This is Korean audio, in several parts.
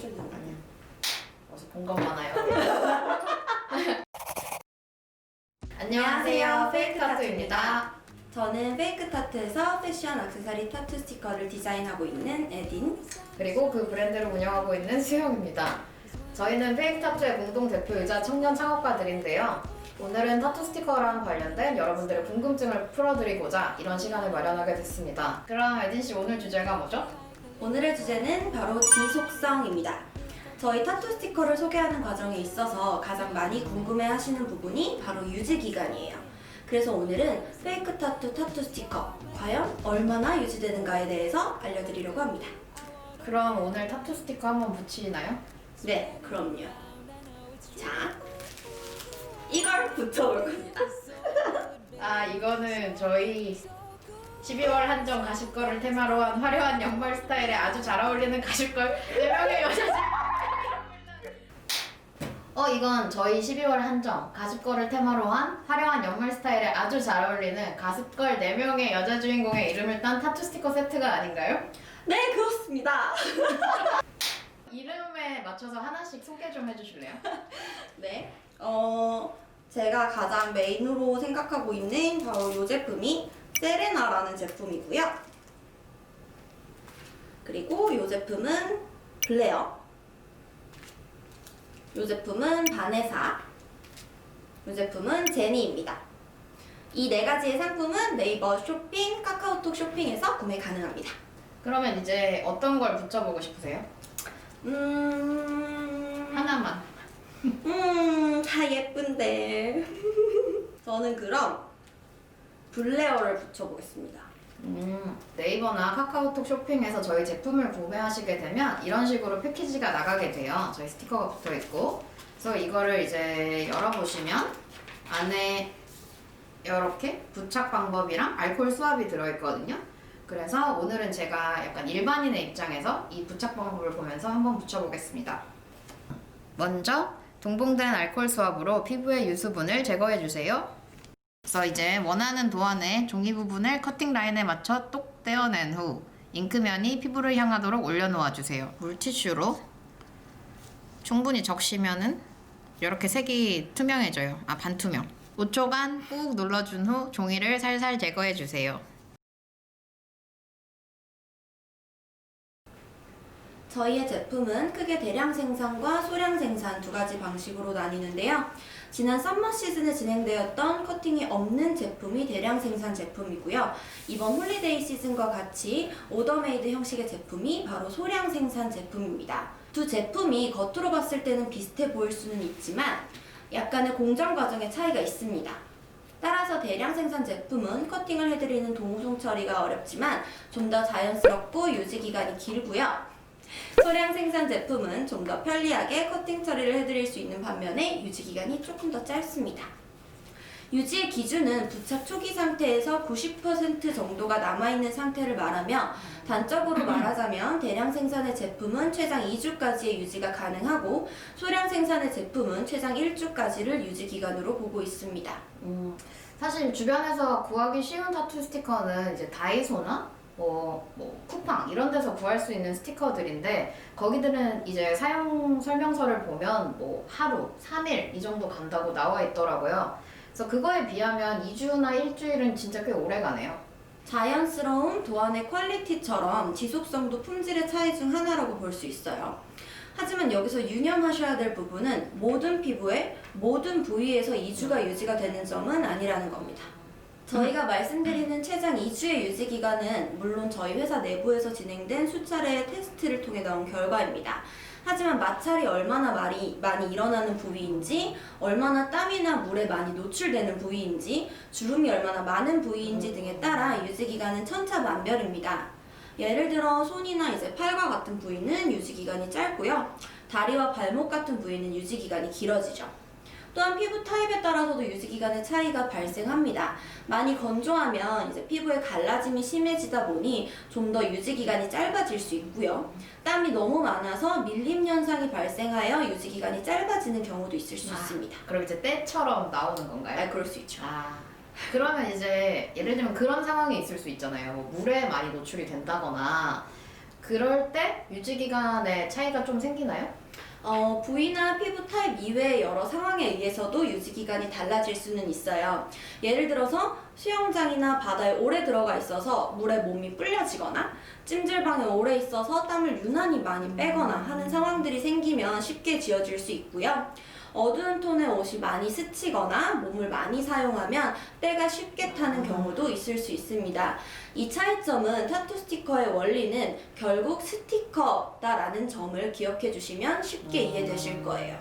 해줘야 되는 거 아니야? 어서 본 것 많아요. 안녕하세요, 페이크 타투입니다. 저는 페이크 타투에서 패션 액세서리 타투 스티커를 디자인하고 있는 에딘. 그리고 그 브랜드를 운영하고 있는 수영입니다. 저희는 페이크 타투의 공동 대표이자 청년 창업가들인데요. 오늘은 타투 스티커랑 관련된 여러분들의 궁금증을 풀어드리고자 이런 시간을 마련하게 됐습니다. 그럼 에딘 씨, 오늘 주제가 뭐죠? 오늘의 주제는 바로 지속성입니다. 저희 타투 스티커를 소개하는 과정에 있어서 가장 많이 궁금해하시는 부분이 바로 유지 기간이에요. 그래서 오늘은 페이크 타투 타투 스티커 과연 얼마나 유지되는가에 대해서 알려드리려고 합니다. 그럼 오늘 타투 스티커 한번 붙이나요? 네, 그럼요. 자, 이걸 붙여볼 겁니다. 아, 이거는 저희 12월 한정 가십걸을 테마로 한 화려한 연말 스타일에 아주 잘 어울리는 가십걸 4명의 여자 이건 저희 12월 한정 가십걸을 테마로 한 화려한 연말 스타일에 아주 잘 어울리는 가십걸 4명의 여자 주인공의 이름을 딴 타투 스티커 세트가 아닌가요? 네, 그렇습니다. 이름에 맞춰서 하나씩 소개 좀 해주실래요? 네, 제가 가장 메인으로 생각하고 있는 바로 이 제품이 세레나라는 제품이고요. 그리고 이 제품은 블레어, 이 제품은 바네사, 이 제품은 제니입니다. 이 네 가지의 상품은 네이버 쇼핑, 카카오톡 쇼핑에서 구매 가능합니다. 그러면 이제 어떤 걸 붙여보고 싶으세요? 하나만. 다 예쁜데. 저는 그럼 블레어를 붙여보겠습니다. 네이버나 카카오톡 쇼핑에서 저희 제품을 구매하시게 되면 이런 식으로 패키지가 나가게 돼요. 저희 스티커가 붙어있고. 그래서 이거를 이제 열어보시면 안에 이렇게 부착 방법이랑 알코올 수압이 들어있거든요. 그래서 오늘은 제가 약간 일반인의 입장에서 이 부착 방법을 보면서 한번 붙여보겠습니다. 먼저 동봉된 알코올 수압으로 피부의 유수분을 제거해주세요. 그래서 이제 원하는 도안의 종이 부분을 커팅 라인에 맞춰 똑 떼어낸 후 잉크면이 피부를 향하도록 올려놓아주세요. 물티슈로 충분히 적시면은 이렇게 색이 투명해져요. 반투명. 5초간 꾹 눌러준 후 종이를 살살 제거해주세요. 저희의 제품은 크게 대량 생산과 소량 생산 두 가지 방식으로 나뉘는데요. 지난 썸머 시즌에 진행되었던 커팅이 없는 제품이 대량 생산 제품이고요. 이번 홀리데이 시즌과 같이 오더메이드 형식의 제품이 바로 소량 생산 제품입니다. 두 제품이 겉으로 봤을 때는 비슷해 보일 수는 있지만 약간의 공정 과정의 차이가 있습니다. 따라서 대량 생산 제품은 커팅을 해드리는 동송 처리가 어렵지만 좀 더 자연스럽고 유지 기간이 길고요. 소량 생산 제품은 좀 더 편리하게 커팅 처리를 해드릴 수 있는 반면에 유지 기간이 조금 더 짧습니다. 유지의 기준은 부착 초기 상태에서 90% 정도가 남아있는 상태를 말하며 단적으로 말하자면 대량 생산의 제품은 최장 2주까지의 유지가 가능하고 소량 생산의 제품은 최장 1주까지를 유지 기간으로 보고 있습니다. 사실 주변에서 구하기 쉬운 타투 스티커는 이제 다이소나 쿠팡 이런 데서 구할 수 있는 스티커들인데 거기들은 이제 사용 설명서를 보면 하루, 3일 이 정도 간다고 나와 있더라고요. 그래서 그거에 비하면 2주나 일주일은 진짜 꽤 오래 가네요. 자연스러움, 도안의 퀄리티처럼 지속성도 품질의 차이 중 하나라고 볼 수 있어요. 하지만 여기서 유념하셔야 될 부분은 모든 피부의 모든 부위에서 2주가 유지가 되는 점은 아니라는 겁니다. 저희가 말씀드리는 최장 2주의 유지 기간은 물론 저희 회사 내부에서 진행된 수차례의 테스트를 통해 나온 결과입니다. 하지만 마찰이 얼마나 많이 일어나는 부위인지, 얼마나 땀이나 물에 많이 노출되는 부위인지, 주름이 얼마나 많은 부위인지 등에 따라 유지 기간은 천차만별입니다. 예를 들어 손이나 이제 팔과 같은 부위는 유지 기간이 짧고요. 다리와 발목 같은 부위는 유지 기간이 길어지죠. 또한 피부 타입에 따라서도 유지 기간의 차이가 발생합니다. 많이 건조하면 이제 피부에 갈라짐이 심해지다 보니 좀 더 유지 기간이 짧아질 수 있고요. 땀이 너무 많아서 밀림 현상이 발생하여 유지 기간이 짧아지는 경우도 있을 수 있습니다. 그럼 이제 때처럼 나오는 건가요? 그럴 수 있죠. 그러면 이제 예를 들면 그런 상황이 있을 수 있잖아요. 물에 많이 노출이 된다거나 그럴 때 유지기간에 차이가 좀 생기나요? 부위나 피부 타입 이외의 여러 상황에 의해서도 유지기간이 달라질 수는 있어요. 예를 들어서 수영장이나 바다에 오래 들어가 있어서 물에 몸이 불려지거나 찜질방에 오래 있어서 땀을 유난히 많이 빼거나 하는 상황들이 생기면 쉽게 지워질 수 있고요. 어두운 톤의 옷이 많이 스치거나 몸을 많이 사용하면 때가 쉽게 타는 경우도 있을 수 있습니다. 이 차이점은 타투 스티커의 원리는 결국 스티커다라는 점을 기억해 주시면 쉽게 이해되실 거예요.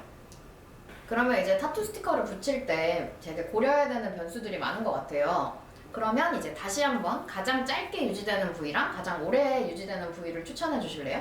그러면 이제 타투 스티커를 붙일 때 되게 고려해야 되는 변수들이 많은 것 같아요. 그러면 이제 다시 한번 가장 짧게 유지되는 부위랑 가장 오래 유지되는 부위를 추천해 주실래요?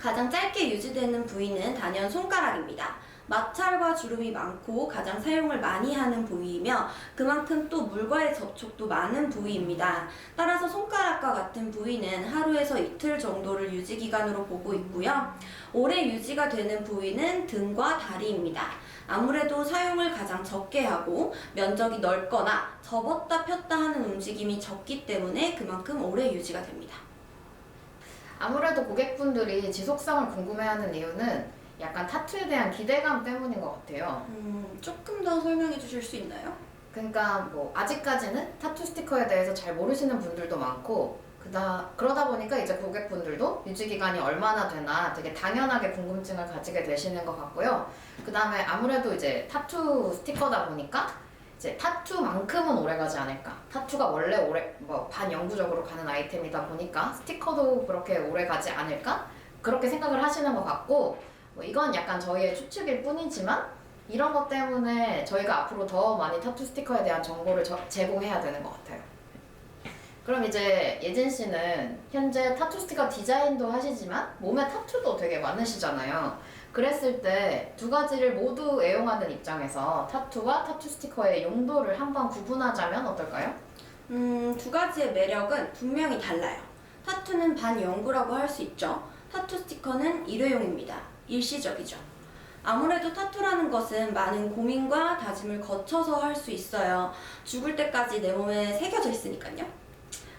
가장 짧게 유지되는 부위는 단연 손가락입니다. 마찰과 주름이 많고 가장 사용을 많이 하는 부위이며 그만큼 또 물과의 접촉도 많은 부위입니다. 따라서 손가락과 같은 부위는 하루에서 이틀 정도를 유지기간으로 보고 있고요. 오래 유지가 되는 부위는 등과 다리입니다. 아무래도 사용을 가장 적게 하고 면적이 넓거나 접었다 폈다 하는 움직임이 적기 때문에 그만큼 오래 유지가 됩니다. 아무래도 고객분들이 지속성을 궁금해하는 이유는 약간 타투에 대한 기대감 때문인 것 같아요. 조금 더 설명해 주실 수 있나요? 그러니까 뭐 아직까지는 타투 스티커에 대해서 잘 모르시는 분들도 많고 그러다 보니까 이제 고객분들도 유지기간이 얼마나 되나 되게 당연하게 궁금증을 가지게 되시는 것 같고요. 그 다음에 아무래도 이제 타투 스티커다 보니까 이제 타투만큼은 오래가지 않을까. 타투가 원래 반영구적으로 가는 아이템이다 보니까 스티커도 그렇게 오래가지 않을까? 그렇게 생각을 하시는 것 같고 이건 약간 저희의 추측일 뿐이지만 이런 것 때문에 저희가 앞으로 더 많이 타투 스티커에 대한 정보를 제공해야 되는 것 같아요. 그럼 이제 예진 씨는 현재 타투 스티커 디자인도 하시지만 몸에 타투도 되게 많으시잖아요. 그랬을 때 두 가지를 모두 애용하는 입장에서 타투와 타투 스티커의 용도를 한번 구분하자면 어떨까요? 두 가지의 매력은 분명히 달라요. 타투는 반영구라고 할 수 있죠. 타투 스티커는 일회용입니다. 일시적이죠. 아무래도 타투라는 것은 많은 고민과 다짐을 거쳐서 할 수 있어요. 죽을 때까지 내 몸에 새겨져 있으니까요.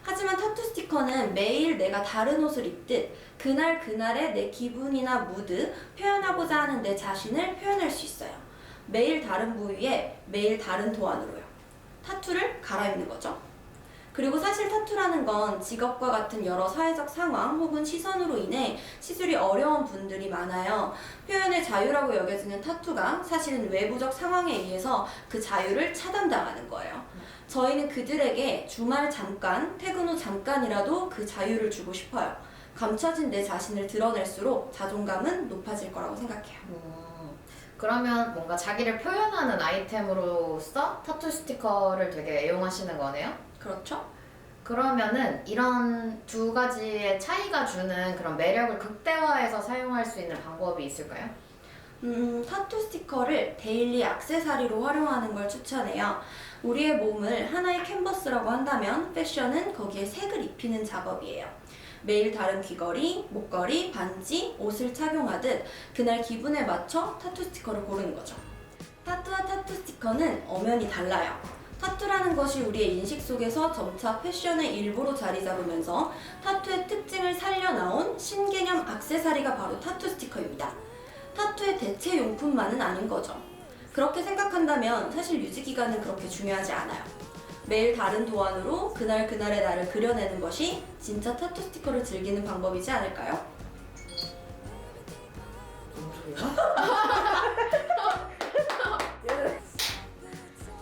하지만 타투 스티커는 매일 내가 다른 옷을 입듯 그날 그날의 내 기분이나 무드, 표현하고자 하는 내 자신을 표현할 수 있어요. 매일 다른 부위에 매일 다른 도안으로요. 타투를 갈아입는 거죠. 그리고 사실 타투라는 건 직업과 같은 여러 사회적 상황 혹은 시선으로 인해 시술이 어려운 분들이 많아요. 표현의 자유라고 여겨지는 타투가 사실은 외부적 상황에 의해서 그 자유를 차단당하는 거예요. 저희는 그들에게 주말 잠깐, 퇴근 후 잠깐이라도 그 자유를 주고 싶어요. 감춰진 내 자신을 드러낼수록 자존감은 높아질 거라고 생각해요. 그러면 뭔가 자기를 표현하는 아이템으로서 타투 스티커를 되게 애용하시는 거네요? 그렇죠? 그러면은 이런 두 가지의 차이가 주는 그런 매력을 극대화해서 사용할 수 있는 방법이 있을까요? 타투 스티커를 데일리 액세서리로 활용하는 걸 추천해요. 우리의 몸을 하나의 캔버스라고 한다면 패션은 거기에 색을 입히는 작업이에요. 매일 다른 귀걸이, 목걸이, 반지, 옷을 착용하듯 그날 기분에 맞춰 타투 스티커를 고르는 거죠. 타투와 타투 스티커는 엄연히 달라요. 타투라는 것이 우리의 인식 속에서 점차 패션의 일부로 자리 잡으면서 타투의 특징을 살려나온 신개념 액세서리가 바로 타투 스티커입니다. 타투의 대체 용품만은 아닌 거죠. 그렇게 생각한다면 사실 유지기간은 그렇게 중요하지 않아요. 매일 다른 도안으로 그날 그날의 나를 그려내는 것이 진짜 타투 스티커를 즐기는 방법이지 않을까요? 뭔 소리야?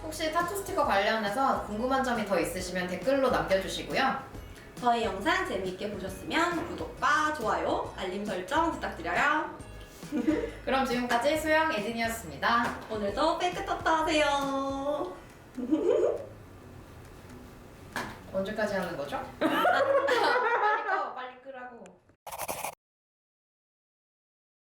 혹시 타투 스티커 관련해서 궁금한 점이 더 있으시면 댓글로 남겨주시고요. 저희 영상 재미있게 보셨으면 구독과 좋아요, 알림 설정 부탁드려요. 그럼 지금까지 수영 예진이었습니다. 오늘도 페이크 타투 하세요. 언제까지 하는 거죠?